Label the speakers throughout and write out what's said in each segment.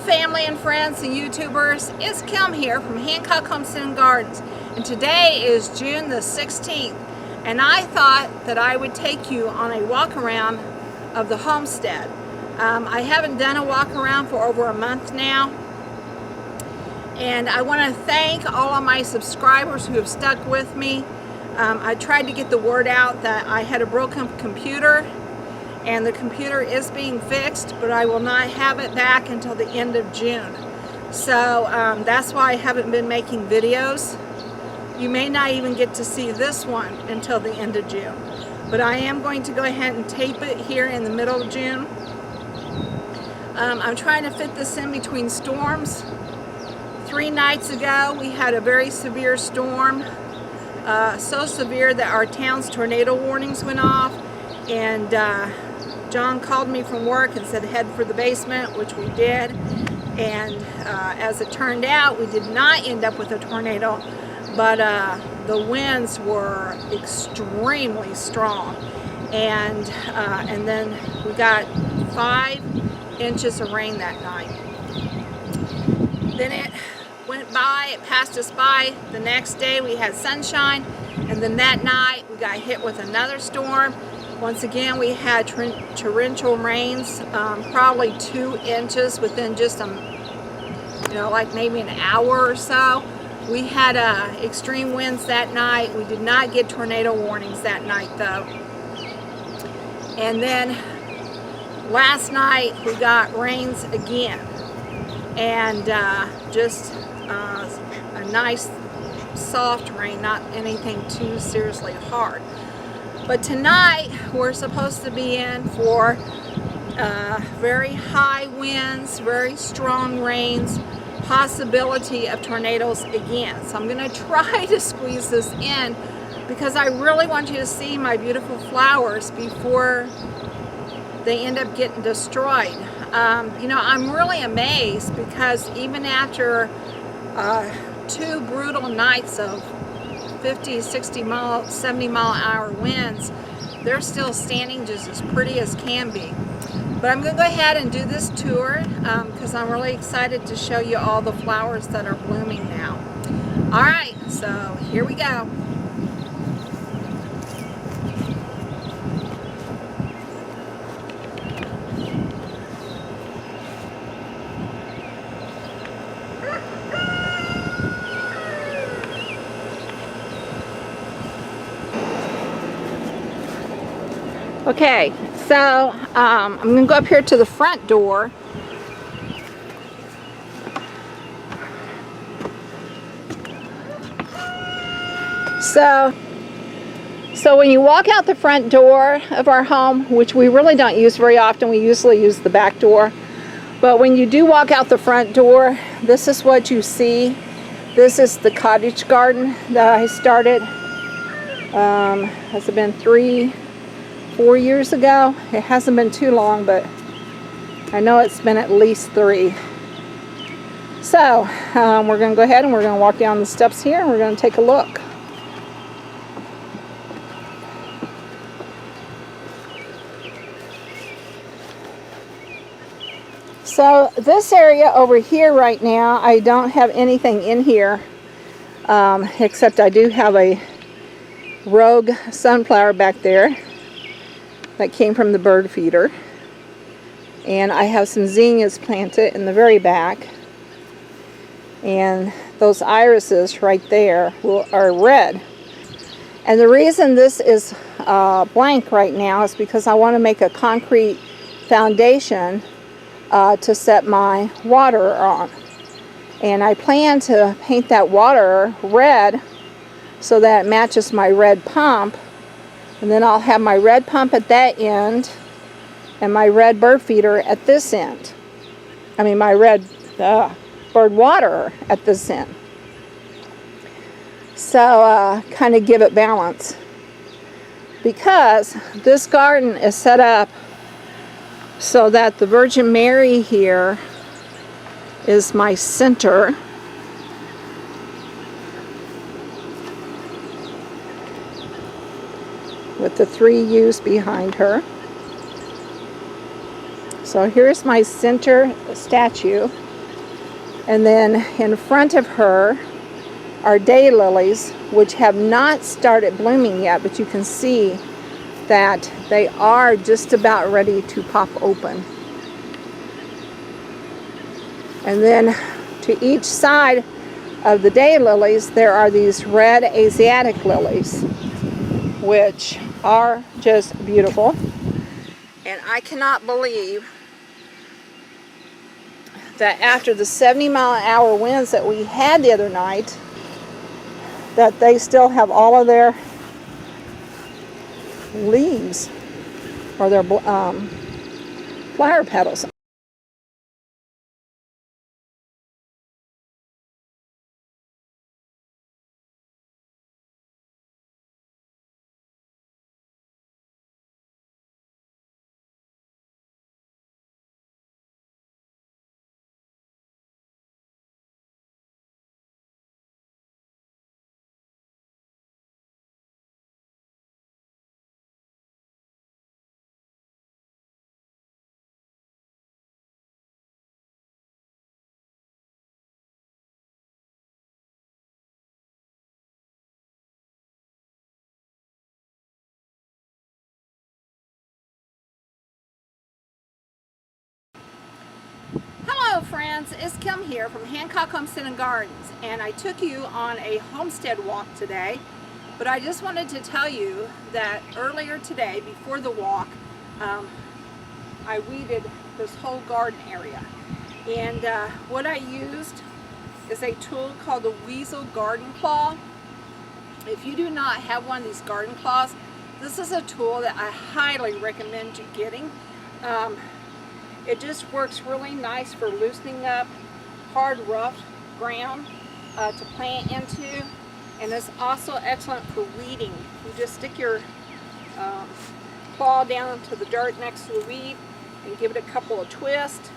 Speaker 1: family and friends and YouTubers, it's Kim here from Hancock Homestead Gardens, and today is June the 16th, and I thought that I would take you on a walk around of the homestead. I haven't done a walk around for over a month now, and I want to thank all of my subscribers who have stuck with me. I tried to get the word out that I had a broken computer, and the computer is being fixed, but I will not have it back until the end of June. So that's why I haven't been making videos. You may not even get to see this one until the end of June. But I am going to go ahead and tape it here in the middle of June. I'm trying to fit this in between storms. 3 nights ago we had a very severe storm. So severe that our town's tornado warnings went off, and John called me from work and said head for the basement, which we did, and as it turned out, we did not end up with a tornado, but the winds were extremely strong, and then we got 5 inches of rain that night. Then it went by, it passed us by. The next day we had sunshine, and then that night we got hit with another storm. Once again, we had torrential rains, probably 2 inches within just like maybe an hour or so. We had extreme winds that night. We did not get tornado warnings that night though. And then last night we got rains again, and just a nice soft rain, not anything too seriously hard. But tonight we're supposed to be in for very high winds, very strong rains, possibility of tornadoes again. So I'm going to try to squeeze this in because I really want you to see my beautiful flowers before they end up getting destroyed. I'm really amazed because even after 2 brutal nights of 50, 60 mile, 70 mile an hour winds, they're still standing just as pretty as can be. But I'm going to go ahead and do this tour because I'm really excited to show you all the flowers that are blooming now. Alright, so here we go. Okay, so I'm going to go up here to the front door. So when you walk out the front door of our home, which we really don't use very often, we usually use the back door. But when you do walk out the front door, this is what you see. This is the cottage garden that I started. Has it been 4 years ago? It hasn't been too long, but I know it's been at least 3. So we're going to go ahead and we're going to walk down the steps here and we're going to take a look. So this area over here right now, I don't have anything in here except I do have a rogue sunflower back there that came from the bird feeder, and I have some zinnias planted in the very back, and those irises right there are red. And the reason this is blank right now is because I want to make a concrete foundation to set my water on, and I plan to paint that water red so that it matches my red pump. And then I'll have my red pump at that end and my red bird feeder at this end. I mean my red bird water at this end. So kind of give it balance. Because this garden is set up so that the Virgin Mary here is my center. With the 3 U's behind her. So here's my center statue. And then in front of her are daylilies, which have not started blooming yet, but you can see that they are just about ready to pop open. And then to each side of the daylilies, there are these red Asiatic lilies, which are just beautiful. And I cannot believe that after the 70-mile-an-hour winds that we had the other night, that they still have all of their leaves or their flower petals. Hello friends, it's Kim here from Hancock Homestead and Gardens, and I took you on a homestead walk today, but I just wanted to tell you that earlier today, before the walk, I weeded this whole garden area. And what I used is a tool called the Weasel Garden Claw. If you do not have one of these garden claws, this is a tool that I highly recommend you getting. It just works really nice for loosening up hard, rough ground to plant into, and it's also excellent for weeding. You just stick your claw down to the dirt next to the weed and give it a couple of twists,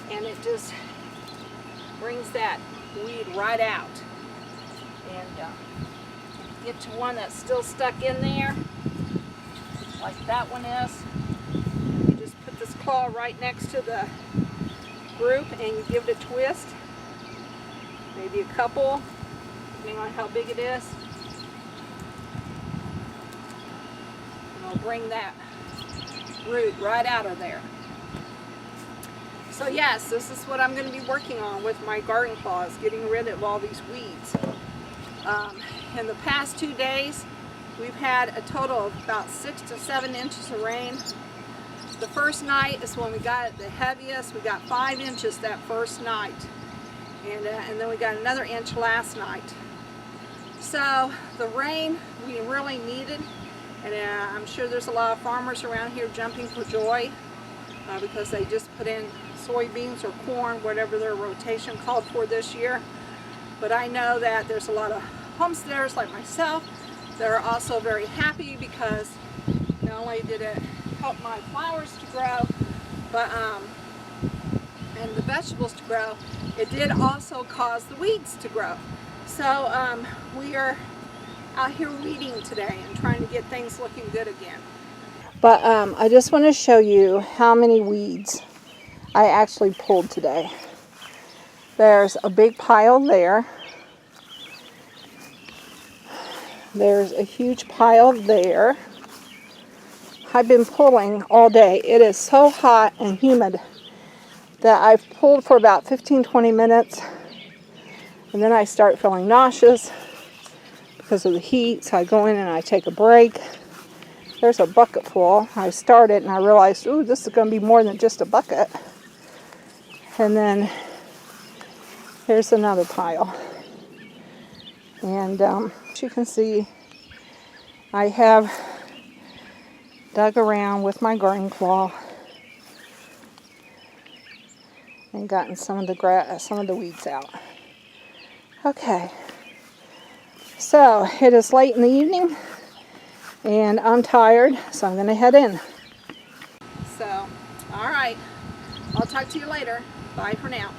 Speaker 1: and it just brings that weed right out. And get to one that's still stuck in there, like that one is. Claw right next to the group, and you give it a twist, maybe a couple, depending on how big it is, and I'll bring that root right out of there. So yes, this is what I'm going to be working on with my garden claws, getting rid of all these weeds. In the past 2 days, we've had a total of about 6 to 7 inches of rain. The first night is when we got it the heaviest. We got 5 inches that first night, and then we got another inch last night. So the rain we really needed, and I'm sure there's a lot of farmers around here jumping for joy because they just put in soybeans or corn, whatever their rotation called for this year. But I know that there's a lot of homesteaders like myself that are also very happy because not only did it help my flowers to grow, but and the vegetables to grow, it did also cause the weeds to grow. So we are out here weeding today and trying to get things looking good again. But I just want to show you how many weeds I actually pulled today. There's a big pile there. There's a huge pile there. I've been pulling all day. It is so hot and humid that I've pulled for about 15-20 minutes, and then I start feeling nauseous because of the heat, so I go in and I take a break. There's a bucket full. I started and I realized, ooh, this is going to be more than just a bucket. And then here's another pile. And as you can see, I have dug around with my garden claw and gotten some of the weeds out. Okay, so it is late in the evening and I'm tired, so I'm going to head in. So, all right, I'll talk to you later. Bye for now.